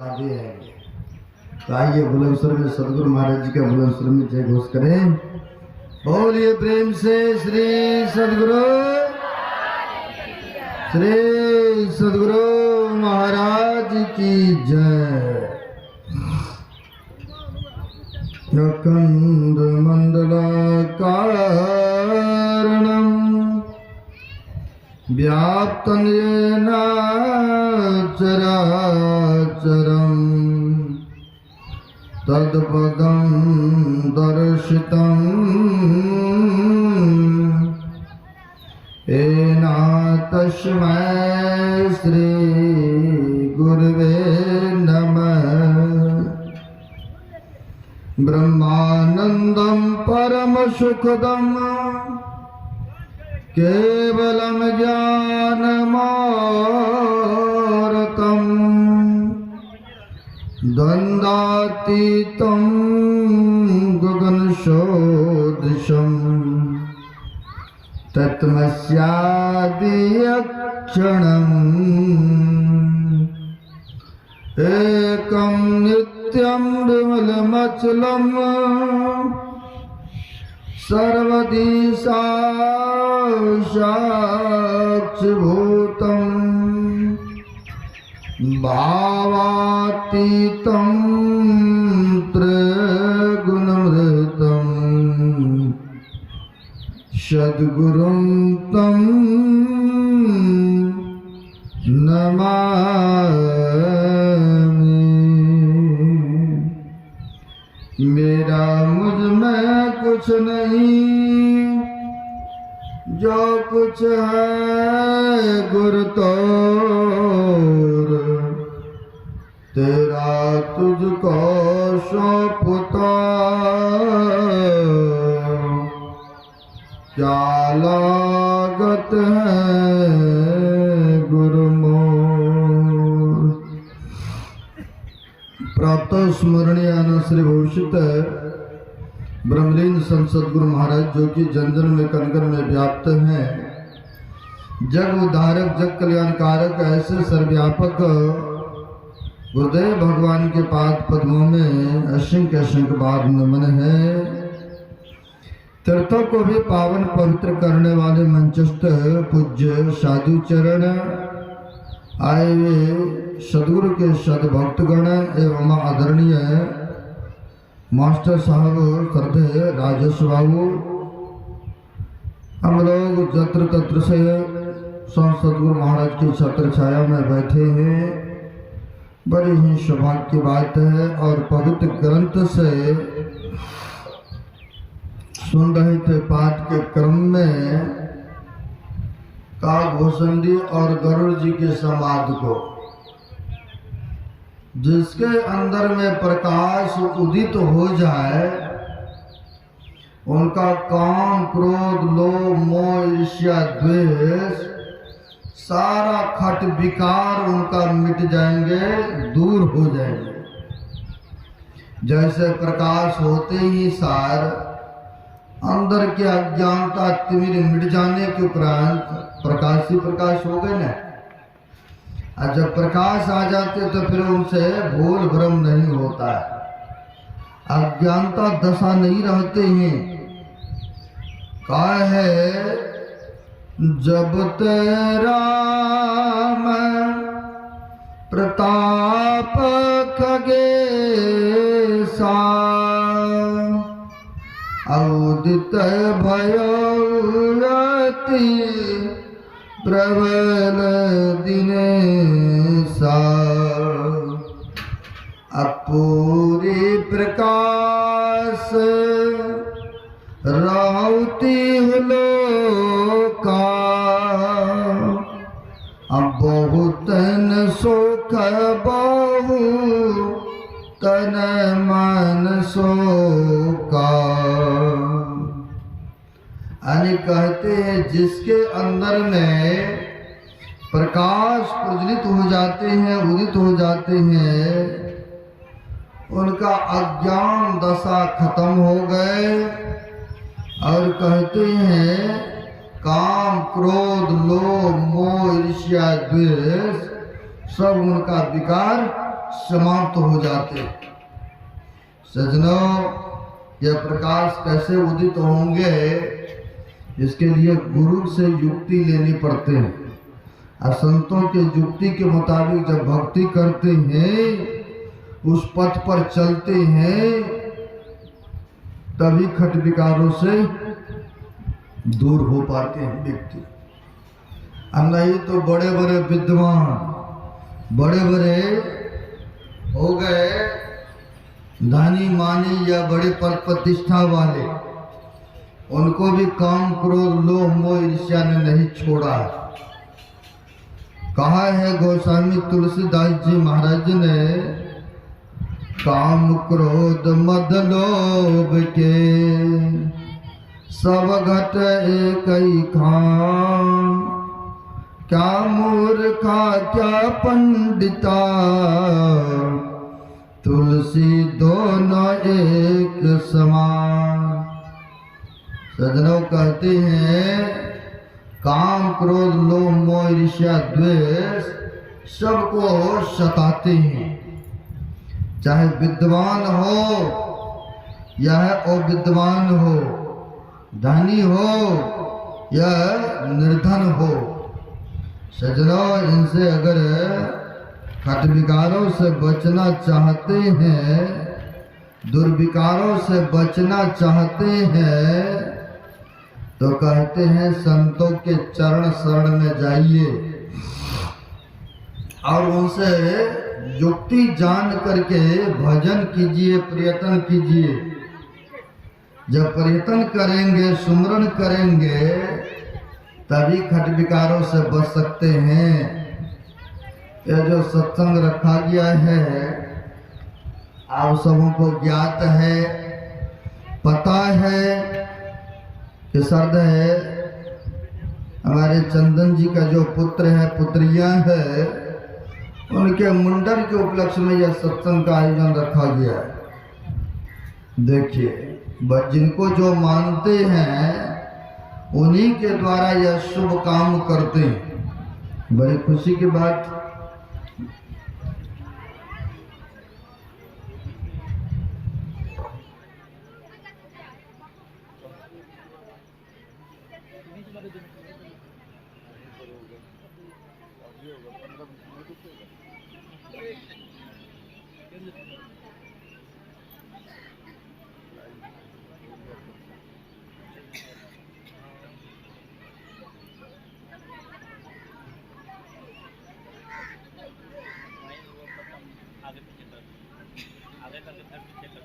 आगे आएंगे। तो आइए बुलंदशहर में सदगुरु महाराज जी का बुलंदशहर में जय घोष करें। बोलिए प्रेम से श्री सदगुरु महाराज की जय। अखंड मंडलाकारणं व्याप्तं येन चराचरं तत्पदं दर्शितं येन तस्मै श्री गुरवे नमः। ब्रह्मानंदं परम सुखदं केवलं ज्ञानमूर्तं द्वन्द्वातीतं गगनसदृशं तत्मस्यादिलक्षणम् एकं नित्यं विमलमचलं सर्वदी साक्षिभूतं भावातीतं त्रिगुणमृतं सद्गुरुं तं नमामि। मेरा मुझ में कुछ नहीं, जो कुछ है गुरु तोर, तेरा तुझको सौंपता क्या लागत है गुरु मोर। प्राप्त स्मरणीय श्री भविष्य ब्रह्मलीन संत सद्गुरु महाराज जो कि जन जन में कण कण में व्याप्त हैं, जग उद्धारक जग कल्याणकारक ऐसे सर्वव्यापक गुरुदेव भगवान के पाद पद्मों में असंख्य असंख्य बार नमन है। तीर्थों को भी पावन पवित्र करने वाले मंचस्थ पूज्य साधु चरण आए हुए सदगुरु के सदभक्तगण एवं आदरणीय मास्टर साहब श्रद्धेय राजेश बाबू, हम लोग जत्र तत्र से सदगुरु महाराज की छत्र छाया में बैठे हैं। बड़ी ही सौभाग्य की बात है और पवित्र ग्रंथ से सुन रहे थे पाठ के क्रम में काकभूषणी और गरुड़ जी के समाध को, जिसके अंदर में प्रकाश उदित हो जाए, उनका काम क्रोध लोभ मोह ईर्ष्या द्वेष सारा खट विकार उनका मिट जाएंगे, दूर हो जाएंगे। जैसे प्रकाश होते ही सार अंदर की अज्ञानता तिमिर मिट जाने के उपरांत प्रकाश ही प्रकाश हो गए ना। और जब प्रकाश आ जाते तो फिर उनसे भूल भ्रम नहीं होता है, अज्ञानता दशा नहीं रहते हैं। कहा है जब तेरा मैं प्रताप खगेशा उदित भयति प्रबल दिनेशा अपूरी प्रकाश राउती लोका अब बहुत न सुख बहु तन मन सोका। यानी कहते हैं जिसके अंदर में प्रकाश प्रज्वलित हो जाते हैं, उदित हो जाते हैं, उनका अज्ञान दशा खत्म हो गए। और कहते हैं काम क्रोध लोभ मोह ईर्ष्या द्वेष सब उनका विकार समाप्त हो जाते। सजनों, यह प्रकाश कैसे उदित होंगे, इसके लिए गुरु से युक्ति लेनी पड़ते हैं। असंतों के युक्ति के मुताबिक जब भक्ति करते हैं, उस पथ पर चलते हैं, तभी खट विकारों से दूर हो पाते हैं व्यक्ति। नहीं तो बड़े बड़े विद्वान, बड़े बड़े हो गए धनी मानी या बड़े पद प्रतिष्ठा वाले, उनको भी काम क्रोध लोभ मोह ईर्ष्या ने नहीं छोड़ा। कहा है गोस्वामी तुलसीदास जी महाराज ने, काम क्रोध मद लोभ के सब घट एक ही खान, क्या मूर्खा क्या पंडिता, तुलसी दोनों एक समान। सजनों कहते हैं काम क्रोध लोभ मोह ईर्ष्या द्वेष सबको सताते हैं, चाहे विद्वान हो या अविद्वान हो, धनी हो या निर्धन हो। सजनों, इनसे अगर खट विकारों से बचना चाहते हैं, दुर्विकारों से बचना चाहते हैं, तो कहते हैं संतों के चरण शरण में जाइए और उनसे युक्ति जान करके भजन कीजिए, प्रयत्न कीजिए। जब प्रयत्न करेंगे, सुमरन करेंगे, तभी खट विकारों से बच सकते हैं। यह जो सत्संग रखा गया है, आप सबों को ज्ञात है, पता है कि सर्द है हमारे चंदन जी का जो पुत्र है, पुत्रियां है, उनके मुंडन के उपलक्ष्य में यह सत्संग का आयोजन रखा गया है। देखिए, जिनको जो मानते हैं उन्हीं के द्वारा यह शुभ काम करते हैं। बड़ी खुशी की बात। आगे करके फिर पीछे कर